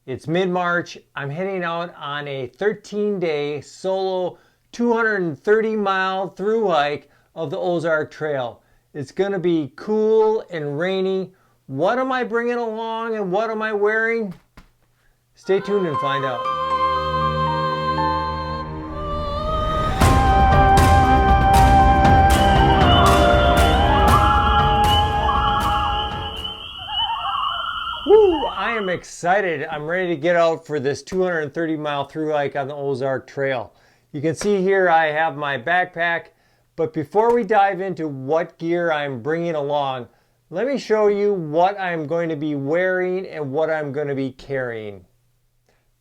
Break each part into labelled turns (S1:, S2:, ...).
S1: It's mid-March. I'm heading out on a 13-day solo 230-mile through hike of the Ozark Trail. It's going to be cool and rainy. What am I bringing along and what am I wearing? Stay tuned and find out. Woo! I am excited. I'm ready to get out for this 230-mile through hike on the Ozark Trail. You can see here I have my backpack, but before we dive into what gear I'm bringing along, let me show you what I'm going to be wearing and what I'm going to be carrying.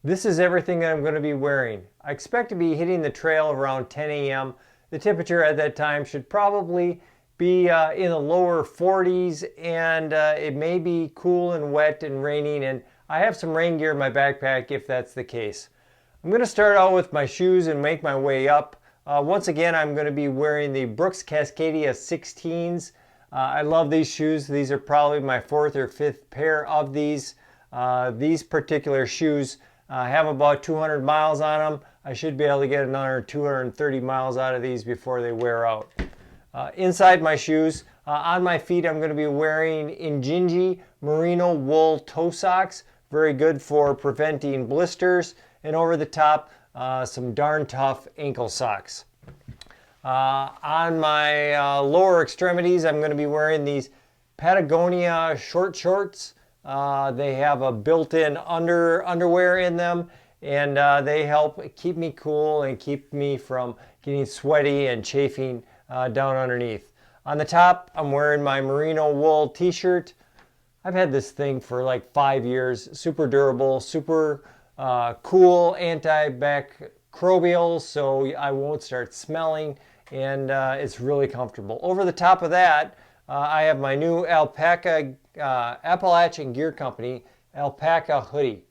S1: This is everything that I'm going to be wearing. I expect to be hitting the trail around 10 a.m. The temperature at that time should probably be in the lower 40s, and it may be cool and wet and raining, and I have some rain gear in my backpack if that's the case. I'm going to start out with my shoes and make my way up. Once again, I'm going to be wearing the Brooks Cascadia 16s. I love these shoes. These are probably my fourth or fifth pair of these. These particular shoes have about 200 miles on them. I should be able to get another 230 miles out of these before they wear out. Inside my shoes, on my feet, I'm going to be wearing Injinji merino wool toe socks. Very good for preventing blisters. And over the top, some darn tough ankle socks. On my lower extremities, I'm going to be wearing these Patagonia short shorts. They have a built-in underwear in them, and they help keep me cool and keep me from getting sweaty and chafing down underneath. On the top, I'm wearing my merino wool t-shirt. I've had this thing for like 5 years. Super durable, super cool, antimicrobial, so I won't start smelling, and it's really comfortable. Over the top of that, I have my new Alpaca Appalachian Gear Company Alpaca hoodie.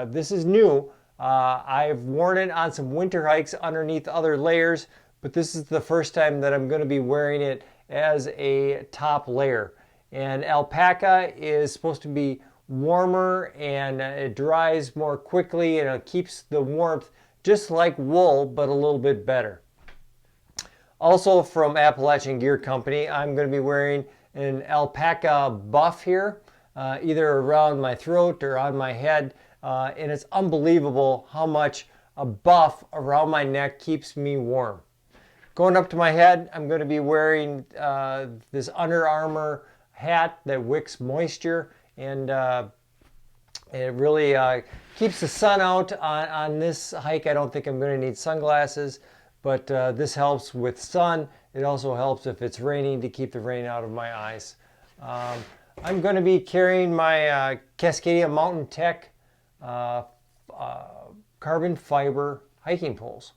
S1: This is new. I've worn it on some winter hikes underneath other layers, but this is the first time that I'm going to be wearing it as a top layer. And alpaca is supposed to be warmer, and it dries more quickly, and it keeps the warmth just like wool, but a little bit better. Also from Appalachian Gear Company, I'm going to be wearing an alpaca buff here, either around my throat or on my head, and it's unbelievable how much a buff around my neck keeps me warm. Going up to my head, I'm going to be wearing this Under Armour hat that wicks moisture, and it really keeps the sun out on this hike. I don't think I'm going to need sunglasses, but this helps with sun. It also helps if it's raining to keep the rain out of my eyes. I'm going to be carrying my Cascadia Mountain Tech carbon fiber hiking poles.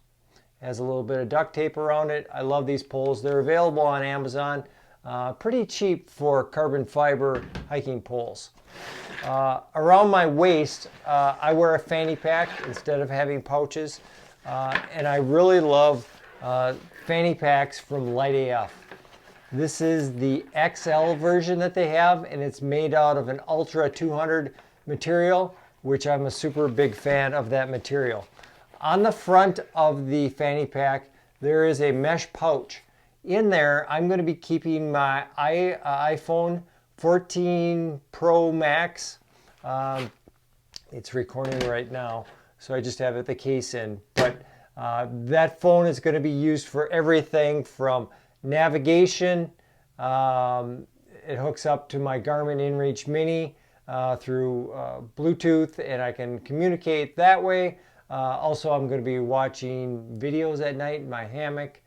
S1: Has a little bit of duct tape around it. I love these poles. They're available on Amazon. Pretty cheap for carbon fiber hiking poles. Around my waist, I wear a fanny pack instead of having pouches. And I really love fanny packs from Light AF. This is the XL version that they have, and it's made out of an Ultra 200 material, which I'm a super big fan of that material. On the front of the fanny pack, there is a mesh pouch. In there, I'm going to be keeping my iPhone 14 Pro Max. It's recording right now, so I just have the case in. But that phone is going to be used for everything from navigation. It hooks up to my Garmin InReach Mini through Bluetooth, and I can communicate that way. Also, I'm going to be watching videos at night in my hammock.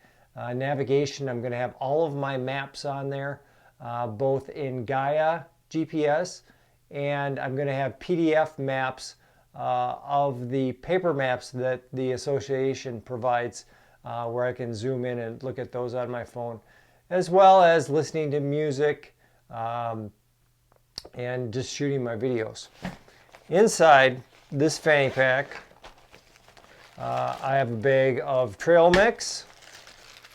S1: Navigation, I'm going to have all of my maps on there, both in Gaia GPS, and I'm going to have PDF maps of the paper maps that the association provides, where I can zoom in and look at those on my phone, as well as listening to music and just shooting my videos. Inside this fanny pack, I have a bag of trail mix.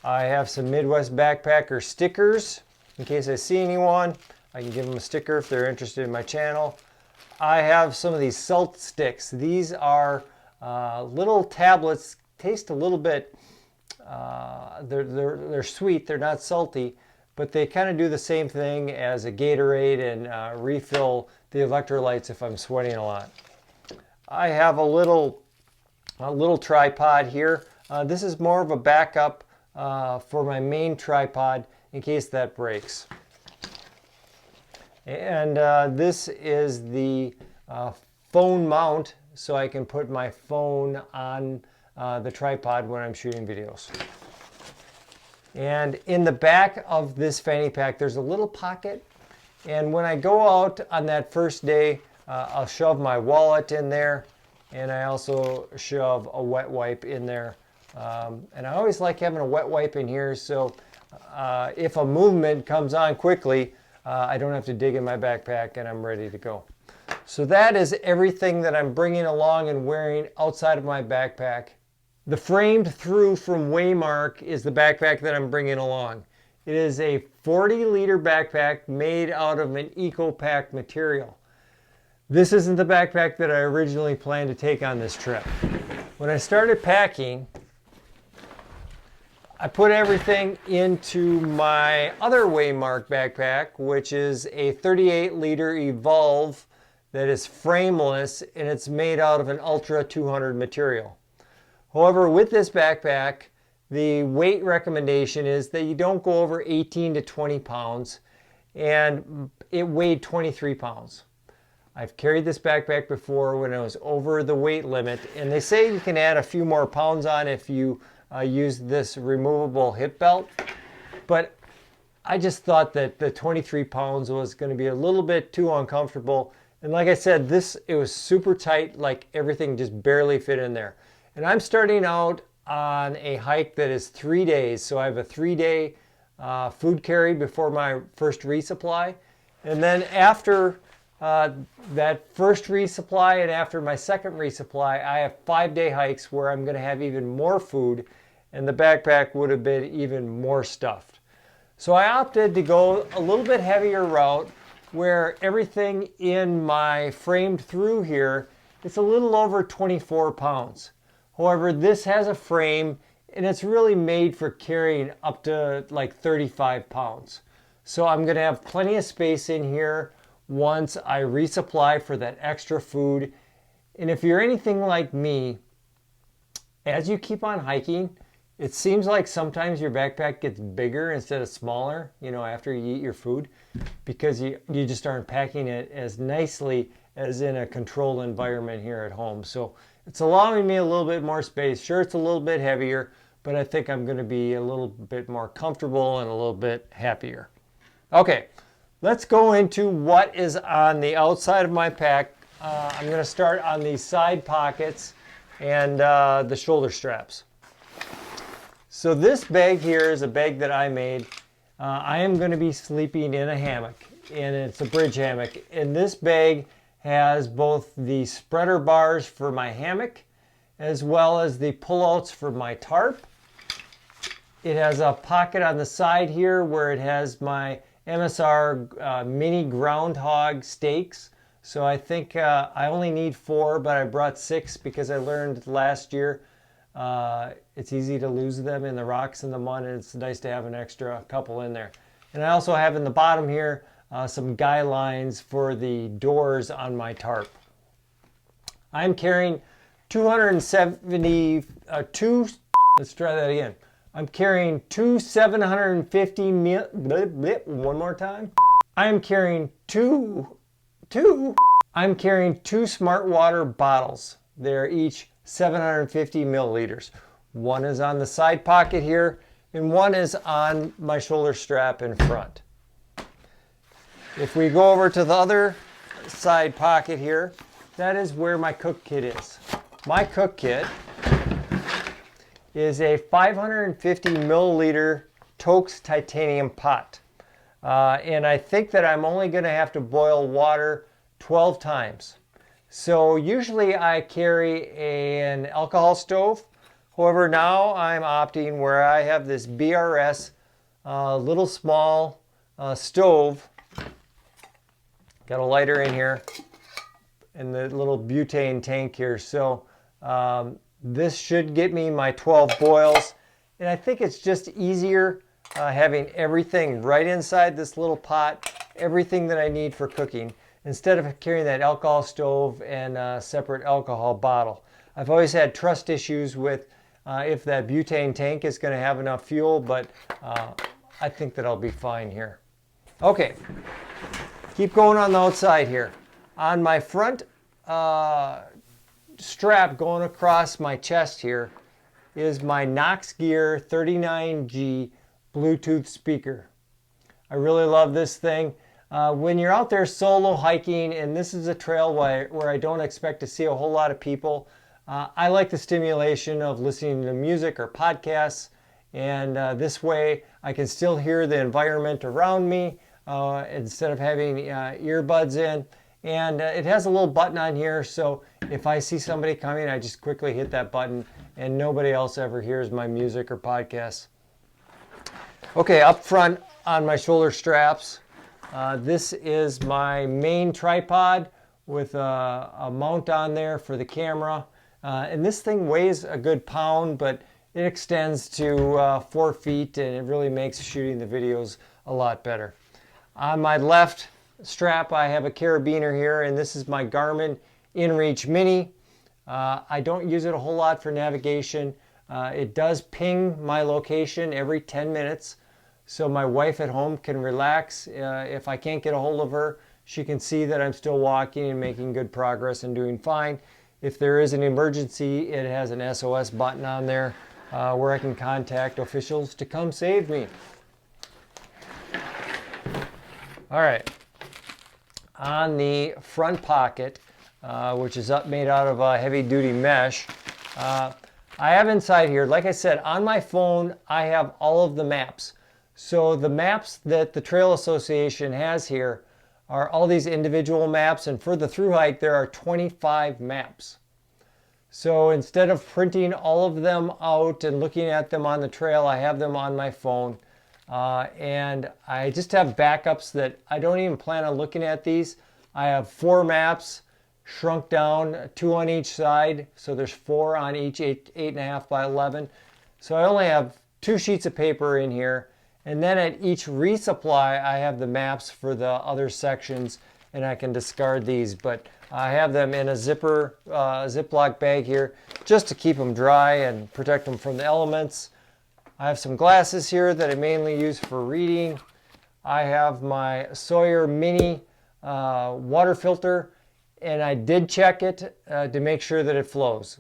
S1: I have some Midwest Backpacker stickers in case I see anyone. I can give them a sticker if they're interested in my channel. I have some of these salt sticks. These are little tablets, taste a little bit, they're sweet, they're not salty, but they kind of do the same thing as a Gatorade and refill the electrolytes if I'm sweating a lot. I have a little tripod here. This is more of a backup for my main tripod in case that breaks. And this is the phone mount, so I can put my phone on the tripod when I'm shooting videos. And in the back of this fanny pack, there's a little pocket. And when I go out on that first day, I'll shove my wallet in there. And I also shove a wet wipe in there. And I always like having a wet wipe in here, so if a movement comes on quickly, I don't have to dig in my backpack and I'm ready to go. So that is everything that I'm bringing along and wearing outside of my backpack. The framed Thru from Waymark is the backpack that I'm bringing along. It is a 40-liter backpack made out of an eco-pack material. This isn't the backpack that I originally planned to take on this trip. When I started packing, I put everything into my other Waymark backpack, which is a 38-liter EVLV that is frameless, and it's made out of an Ultra 200 material. However, with this backpack, the weight recommendation is that you don't go over 18 to 20 pounds, and it weighed 23 pounds. I've carried this backpack before when I was over the weight limit, and they say you can add a few more pounds on if you use this removable hip belt, but I just thought that the 23 pounds was going to be a little bit too uncomfortable. And like I said, it was super tight, like everything just barely fit in there. And I'm starting out on a hike that is 3 days, so I have a 3-day food carry before my first resupply. And then after that first resupply and after my second resupply, I have 5-day hikes where I'm going to have even more food, and the backpack would have been even more stuffed. So I opted to go a little bit heavier route where everything in my framed Thru here, it's a little over 24 pounds. However, this has a frame and it's really made for carrying up to like 35 pounds. So I'm going to have plenty of space in here once I resupply for that extra food. And if you're anything like me, as you keep on hiking, it seems like sometimes your backpack gets bigger instead of smaller, after you eat your food, because you just aren't packing it as nicely as in a controlled environment here at home. So it's allowing me a little bit more space. Sure, it's a little bit heavier, but I think I'm going to be a little bit more comfortable and a little bit happier. Okay, let's go into what is on the outside of my pack. I'm going to start on the side pockets and the shoulder straps. So this bag here is a bag that I made. I am going to be sleeping in a hammock, and it's a bridge hammock. And this bag has both the spreader bars for my hammock as well as the pullouts for my tarp. It has a pocket on the side here where it has my MSR mini Groundhog stakes. So I think I only need 4, but I brought 6 because I learned last year it's easy to lose them in the rocks and the mud, and it's nice to have an extra couple in there. And I also have in the bottom here some guy lines for the doors on my tarp. I'm carrying 272, let's try that again. I'm carrying two 750 mil, one more time. I'm carrying two Smart Water bottles. They're each 750 milliliters. One is on the side pocket here, and one is on my shoulder strap in front. If we go over to the other side pocket here, that is where my cook kit is. My cook kit is a 550 milliliter Toaks titanium pot. And I think that I'm only going to have to boil water 12 times. So usually I carry an alcohol stove. However, now I'm opting where I have this BRS little small stove. Got a lighter in here. and the little butane tank here. So this should get me my 12 boils. And I think it's just easier having everything right inside this little pot, everything that I need for cooking, instead of carrying that alcohol stove and a separate alcohol bottle. I've always had trust issues with if that butane tank is going to have enough fuel, but I think that I'll be fine here. Okay, keep going on the outside here. On my front strap going across my chest here is my Knox Gear 39G Bluetooth speaker. I really love this thing. When you're out there solo hiking, and this is a trail where I don't expect to see a whole lot of people, I like the stimulation of listening to music or podcasts, and this way I can still hear the environment around me instead of having earbuds in. And it has a little button on here, so if I see somebody coming, I just quickly hit that button and nobody else ever hears my music or podcasts. Okay, up front on my shoulder straps, this is my main tripod with a mount on there for the camera. And this thing weighs a good pound, but it extends to 4 feet, and it really makes shooting the videos a lot better. On my left strap, I have a carabiner here, and this is my Garmin InReach Mini. I don't use it a whole lot for navigation. It does ping my location every 10 minutes, so my wife at home can relax. If I can't get a hold of her, she can see that I'm still walking and making good progress and doing fine. If there is an emergency, it has an SOS button on there where I can contact officials to come save me. All right. On the front pocket, which is made out of heavy-duty mesh, I have inside here, like I said, on my phone, I have all of the maps. So the maps that the Trail Association has here are all these individual maps, and for the thru hike, there are 25 maps. So instead of printing all of them out and looking at them on the trail, I have them on my phone. And I just have backups that I don't even plan on looking at these. I have 4 maps shrunk down, 2 on each side. So there's 4 on each 8.5 by 11. So I only have 2 sheets of paper in here. And then at each resupply, I have the maps for the other sections, and I can discard these. But I have them in a Ziploc bag here just to keep them dry and protect them from the elements. I have some glasses here that I mainly use for reading. I have my Sawyer Mini water filter, and I did check it to make sure that it flows.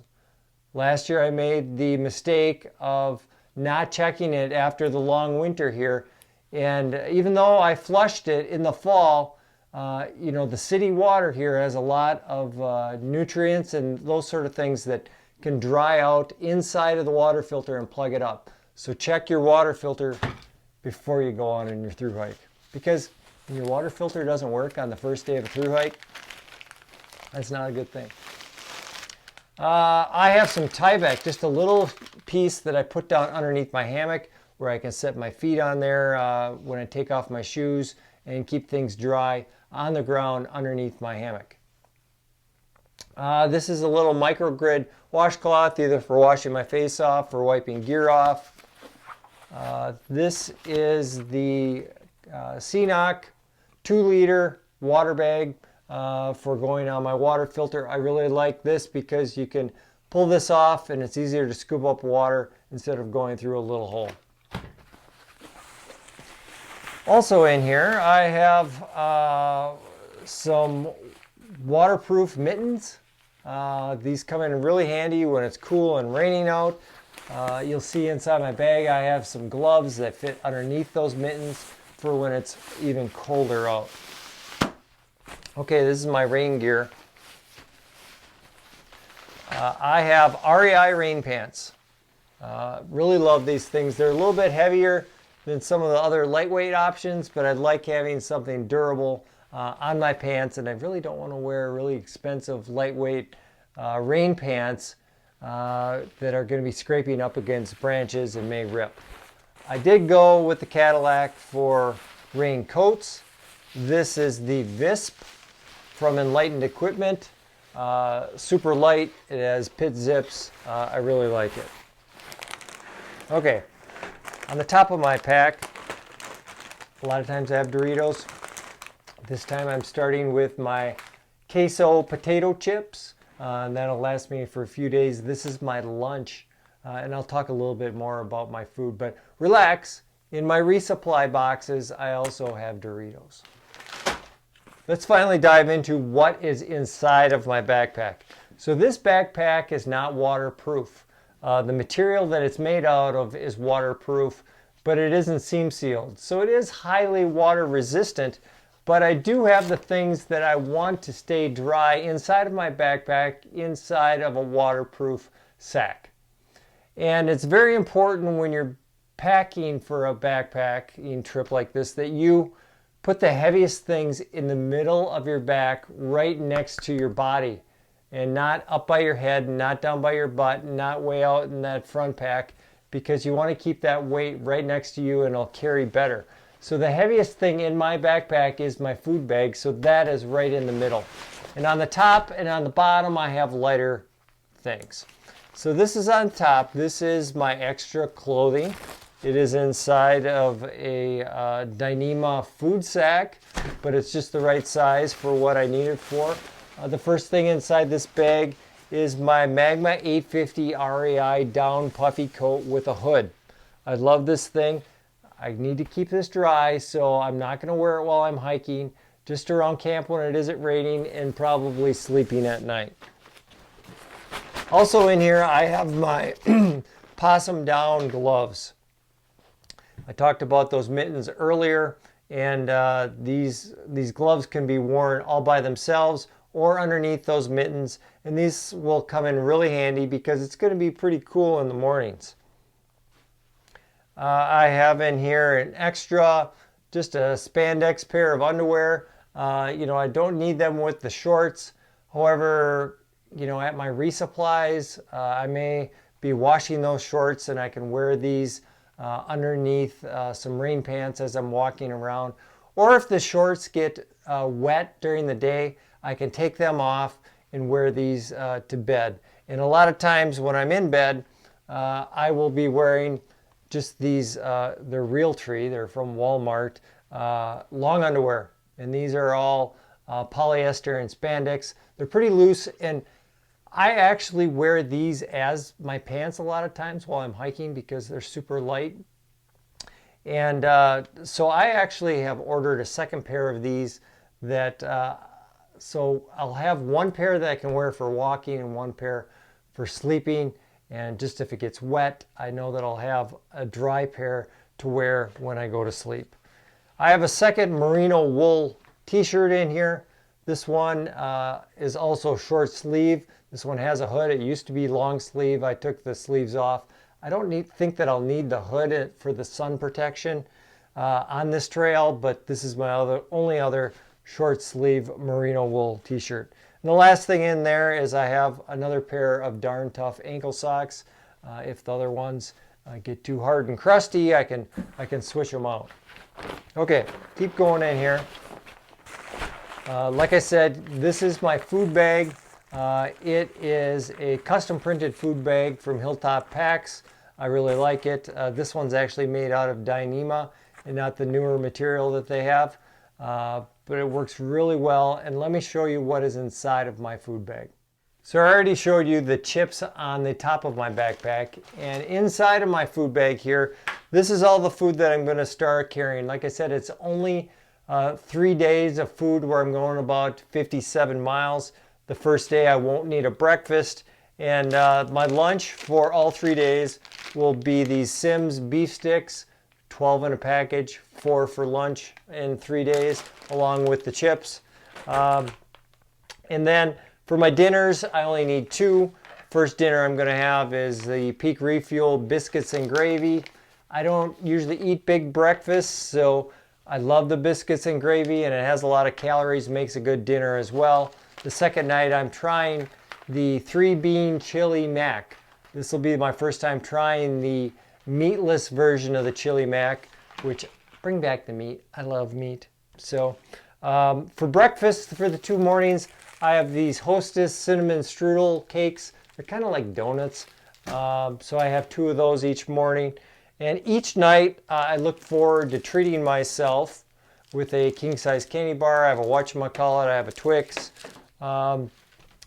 S1: Last year I made the mistake of not checking it after the long winter here, and even though I flushed it in the fall, the city water here has a lot of nutrients and those sort of things that can dry out inside of the water filter and plug it up. So check your water filter before you go on in your thru hike, because when your water filter doesn't work on the first day of a thru hike, that's not a good thing. I have some Tyvek, just a little piece that I put down underneath my hammock where I can set my feet on there when I take off my shoes and keep things dry on the ground underneath my hammock. This is a little microgrid washcloth, either for washing my face off or wiping gear off. This is the CNOC 2-liter water bag for going on my water filter. I really like this because you can pull this off and it's easier to scoop up water instead of going through a little hole. Also in here I have some waterproof mittens. These come in really handy when it's cool and raining out. You'll see inside my bag I have some gloves that fit underneath those mittens for when it's even colder out. Okay, this is my rain gear. I have REI rain pants. Really love these things. They're a little bit heavier than some of the other lightweight options, but I like having something durable on my pants, and I really don't want to wear really expensive lightweight rain pants that are going to be scraping up against branches and may rip. I did go with the Cadillac for rain coats. This is the Visp from Enlightened Equipment. super light. It has pit zips. I really like it. Okay, on the top of my pack, a lot of times I have Doritos. This time I'm starting with my queso potato chips, and that'll last me for a few days. This is my lunch, and I'll talk a little bit more about my food, but relax. In my resupply boxes, I also have Doritos. Let's finally dive into what is inside of my backpack. So this backpack is not waterproof. The material that it's made out of is waterproof, but it isn't seam sealed. So it is highly water resistant, but I do have the things that I want to stay dry inside of my backpack, inside of a waterproof sack. And it's very important when you're packing for a backpacking trip like this that you put the heaviest things in the middle of your back, right next to your body, and not up by your head, not down by your butt, not way out in that front pack, because you want to keep that weight right next to you and it'll carry better. So the heaviest thing in my backpack is my food bag, so that is right in the middle. And on the top and on the bottom I have lighter things. So this is on top. This is my extra clothing. It is inside of a Dyneema food sack, but it's just the right size for what I need it for. The first thing inside this bag is my Magma 850 REI down puffy coat with a hood. I love this thing. I need to keep this dry, so I'm not going to wear it while I'm hiking, just around camp when it isn't raining, and probably sleeping at night. Also in here, I have my possum down gloves. I talked about those mittens earlier, and these gloves can be worn all by themselves or underneath those mittens, and these will come in really handy because it's going to be pretty cool in the mornings. I have in here an extra, just a spandex pair of underwear. I don't need them with the shorts. However, at my resupplies, I may be washing those shorts and I can wear these underneath some rain pants as I'm walking around. Or if the shorts get wet during the day, I can take them off and wear these to bed. And a lot of times when I'm in bed, I will be wearing just these, they're Realtree, they're from Walmart, long underwear. And these are all polyester and spandex. They're pretty loose, and I actually wear these as my pants a lot of times while I'm hiking because they're super light. And so I actually have ordered a second pair of these that, so I'll have one pair that I can wear for walking and one pair for sleeping. And just if it gets wet, I know that I'll have a dry pair to wear when I go to sleep. I have a second merino wool t-shirt in here. This one is also short sleeve. This one has a hood. It used to be long sleeve. I took the sleeves off. I don't think that I'll need the hood for the sun protection on this trail, but this is my only other short sleeve merino wool t-shirt. And the last thing in there is I have another pair of darn tough ankle socks. If the other ones get too hard and crusty, I can switch them out. Okay, keep going in here. Like I said, this is my food bag. It is a custom printed food bag from Hilltop Packs. I really like it. This one's actually made out of Dyneema and not the newer material that they have. But it works really well, and let me show you what is inside of my food bag. So I already showed you the chips on the top of my backpack, and inside of my food bag here, this is all the food that I'm going to start carrying. Like I said, it's only 3 days of food where I'm going about 57 miles. The first day I won't need a breakfast, and my lunch for all 3 days will be these Sims beef sticks, 12 in a package, 4 for lunch in 3 days, along with the chips. And then for my dinners, I only need 2. First dinner I'm going to have is the Peak Refuel biscuits and gravy. I don't usually eat big breakfasts, so I love the biscuits and gravy, and it has a lot of calories, makes a good dinner as well. The second night I'm trying the 3-bean chili mac. This will be my first time trying the meatless version of the chili mac, which bring back the meat. I love meat. So for breakfast for the 2 mornings, I have these Hostess cinnamon strudel cakes. They're kind of like donuts. So I have 2 of those each morning. And each night I look forward to treating myself with a king-size candy bar. I have a whatchamacallit, I have a Twix. And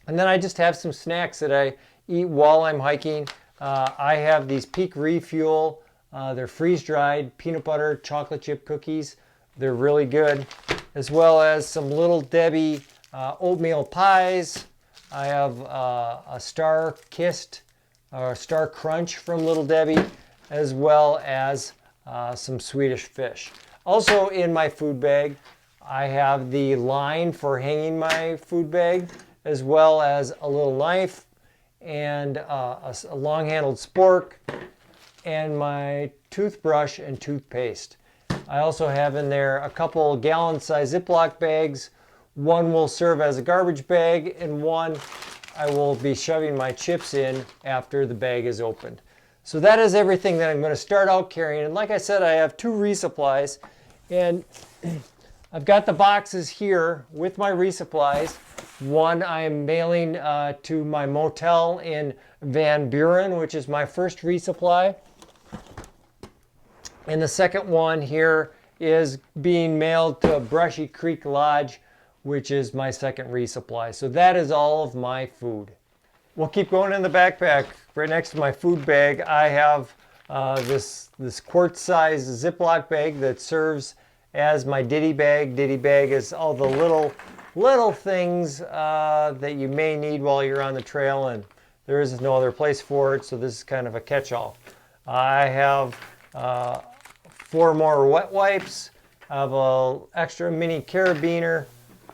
S1: then I just have some snacks that I eat while I'm hiking. I have these Peak Refuel. They're freeze-dried peanut butter chocolate chip cookies. They're really good. As well as some Little Debbie oatmeal pies. I have a Star Kissed or Star Crunch from Little Debbie, as well as some Swedish fish. Also in my food bag, I have the line for hanging my food bag, as well as a little knife and a long-handled spork and my toothbrush and toothpaste. I also have in there a couple gallon-size Ziploc bags. One will serve as a garbage bag, and one I will be shoving my chips in after the bag is opened. So that is everything that I'm going to start out carrying. And like I said, I have 2 resupplies, and I've got the boxes here with my resupplies. One I am mailing to my motel in Van Buren, which is my first resupply. And the second one here is being mailed to Brushy Creek Lodge, which is my second resupply. So that is all of my food. We'll keep going in the backpack. Right next to my food bag, I have this quart size Ziploc bag that serves as my ditty bag. Ditty bag is all the little things that you may need while you're on the trail, and there is no other place for it, so this is kind of a catch-all. I have 4 more wet wipes. I have an extra mini carabiner.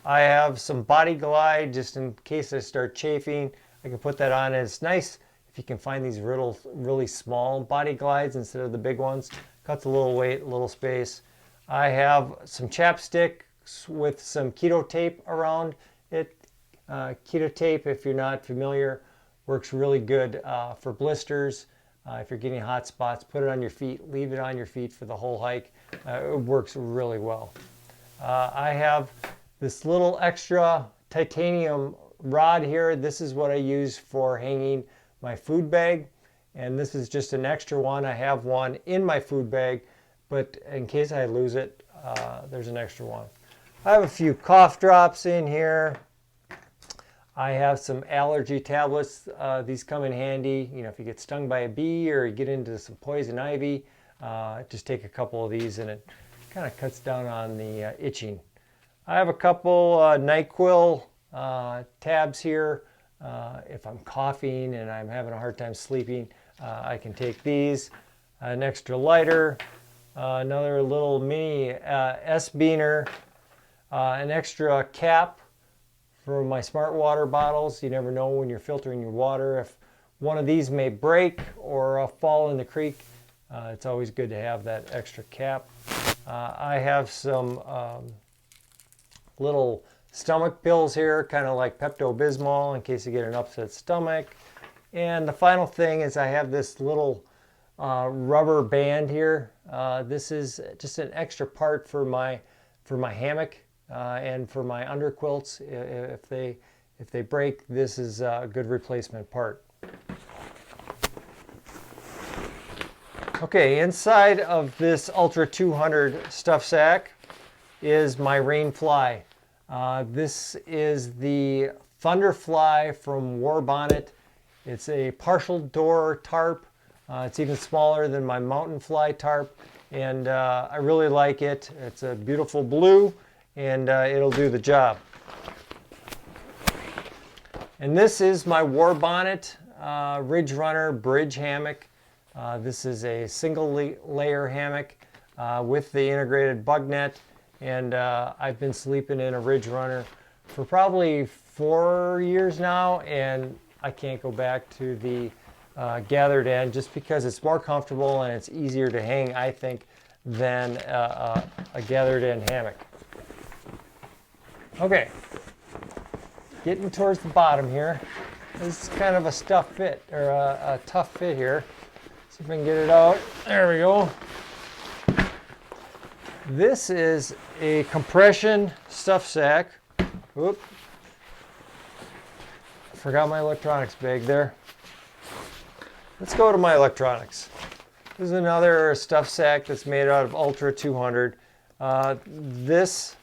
S1: I have some Body Glide just in case I start chafing. I can put that on, and it's nice if you can find these really small Body Glides instead of the big ones. Cuts a little weight, a little space. I have some chapstick with some keto tape around it. Keto tape, if you're not familiar, works really good for blisters. If you're getting hot spots, put it on your feet, leave it on your feet for the whole hike. It works really well. I have this little extra titanium rod here. This is what I use for hanging my food bag, and this is just an extra one. I have one in my food bag, but in case I lose it, there's an extra one. I have a few cough drops in here. I have some allergy tablets. These come in handy, you know, if you get stung by a bee or you get into some poison ivy, just take a couple of these and it kind of cuts down on the itching. I have a couple NyQuil tabs here. If I'm coughing and I'm having a hard time sleeping, I can take these. An extra lighter, another little mini S-beaner, an extra cap for my smart water bottles. You never know when you're filtering your water if one of these may break or fall in the creek. It's always good to have that extra cap. I have some little stomach pills here, kind of like Pepto-Bismol in case you get an upset stomach. And the final thing is I have this little rubber band here. This is just an extra part for my hammock and for my underquilts. If they break, this is a good replacement part. Okay, inside of this Ultra 200 stuff sack is my rain fly. This is the Thunderfly from Warbonnet. It's a partial door tarp. It's even smaller than my mountain fly tarp, and I really like it. It's a beautiful blue, and it'll do the job. And this is my Warbonnet Ridgerunner bridge hammock. This is a single layer hammock with the integrated bug net, and I've been sleeping in a Ridgerunner for probably 4 years now, and I can't go back to the gathered end just because it's more comfortable and it's easier to hang, I think, than a gathered end hammock. Okay, getting towards the bottom here. This is kind of a tough fit here. See if I can get it out. There we go. This is a compression stuff sack. Whoop. forgot my electronics bag there. Let's go to my electronics. This is another stuff sack that's made out of Ultra 200. This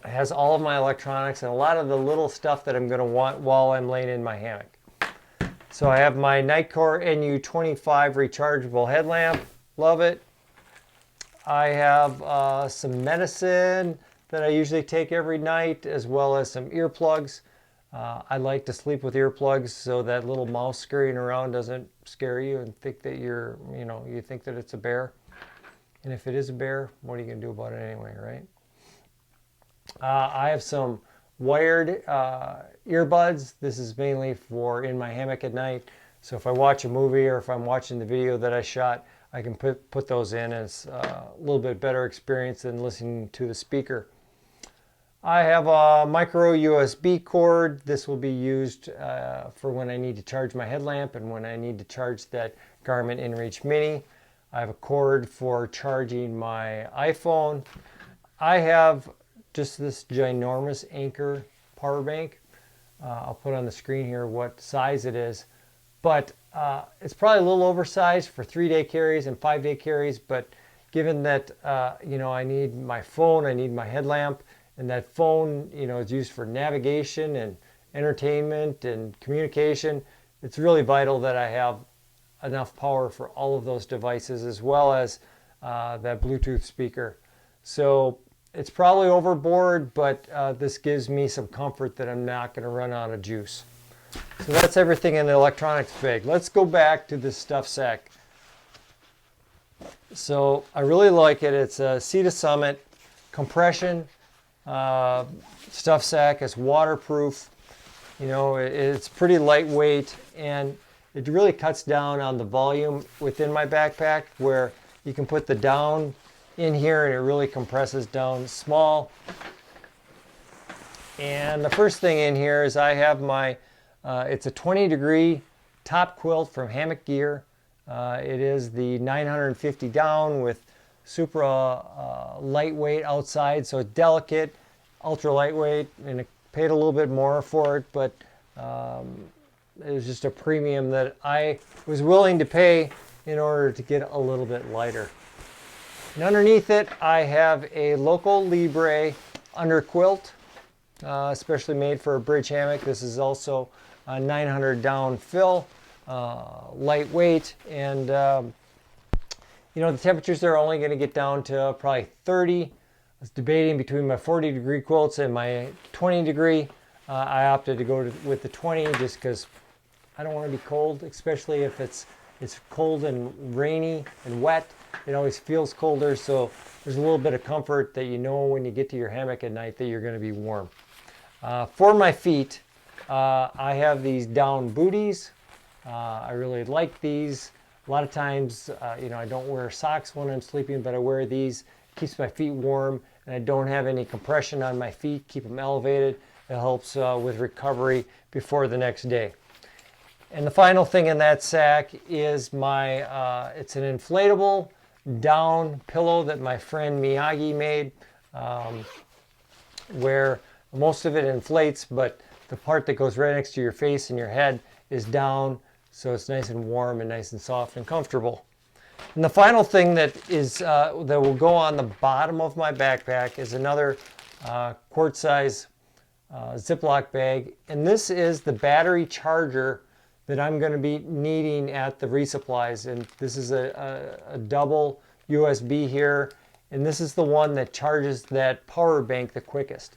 S1: has all of my electronics and a lot of the little stuff that I'm going to want while I'm laying in my hammock. So I have my Nitecore NU25 rechargeable headlamp. Love it. I have some medicine that I usually take every night, as well as some earplugs. I like to sleep with earplugs so that little mouse scurrying around doesn't scare you and think that you think that it's a bear. And if it is a bear, what are you going to do about it anyway, right? I have some wired earbuds. This is mainly for in my hammock at night. So if I watch a movie or if I'm watching the video that I shot, I can put those in. It's a little bit better experience than listening to the speaker. I have a micro USB cord. This will be used for when I need to charge my headlamp and when I need to charge that Garmin InReach Mini. I have a cord for charging my iPhone. I have just this ginormous Anker power bank. I'll put on the screen here what size it is, but it's probably a little oversized for 3-day carries and 5-day carries, but given that I need my phone, I need my headlamp, and that phone is used for navigation and entertainment and communication, it's really vital that I have enough power for all of those devices, as well as that Bluetooth speaker. So it's probably overboard, but this gives me some comfort that I'm not going to run out of juice. So that's everything in the electronics bag. Let's go back to this stuff sack. So I really like it. It's a Sea to Summit compression stuff sack. It's waterproof. It's pretty lightweight, and it really cuts down on the volume within my backpack, where you can put the down in here and it really compresses down small. And the first thing in here is I have my, it's a 20-degree top quilt from Hammock Gear. It is the 950 down with super lightweight outside, so it's delicate, ultra lightweight, and I paid a little bit more for it, but it was just a premium that I was willing to pay in order to get a little bit lighter. And underneath it, I have a local Libre Underquilt, especially made for a bridge hammock. This is also a 900 down fill, lightweight, and the temperatures are only going to get down to probably 30. I was debating between my 40-degree quilts and my 20-degree. I opted to go with the 20 just because I don't want to be cold, especially if it's cold and rainy and wet. It always feels colder, so there's a little bit of comfort that when you get to your hammock at night that you're going to be warm. For my feet, I have these down booties. I really like these. A lot of times, I don't wear socks when I'm sleeping, but I wear these. It keeps my feet warm, and I don't have any compression on my feet. Keep them elevated. It helps with recovery before the next day. And the final thing in that sack is it's an inflatable down pillow that my friend Miyagi made, where most of it inflates, but the part that goes right next to your face and your head is down, so it's nice and warm and nice and soft and comfortable. And the final thing that will go on the bottom of my backpack is another quart size Ziploc bag, and this is the battery charger that I'm going to be needing at the resupplies. And this is a double USB here, and this is the one that charges that power bank the quickest.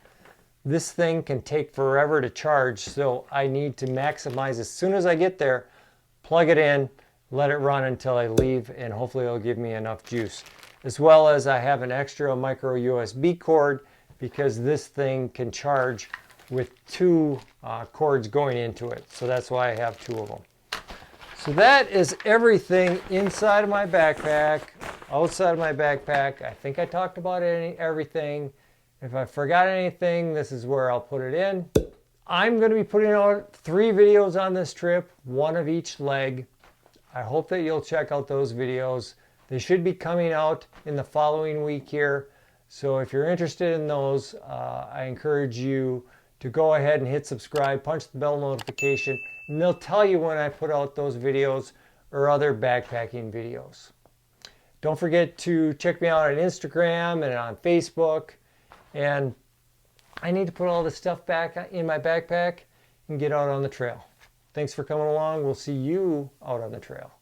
S1: This thing can take forever to charge, so I need to maximize as soon as I get there, plug it in, let it run until I leave, and hopefully it'll give me enough juice. As well as I have an extra micro USB cord, because this thing can charge with 2 cords going into it. So that's why I have 2 of them. So that is everything inside of my backpack. Outside of my backpack, I think I talked about everything. If I forgot anything, this is where I'll put it in. I'm going to be putting out 3 videos on this trip, 1 of each leg. I hope that you'll check out those videos. They should be coming out in the following week here. So if you're interested in those, I encourage you to go ahead and hit subscribe, punch the bell notification, and they'll tell you when I put out those videos or other backpacking videos. Don't forget to check me out on Instagram and on Facebook. And I need to put all this stuff back in my backpack and get out on the trail. Thanks for coming along. We'll see you out on the trail.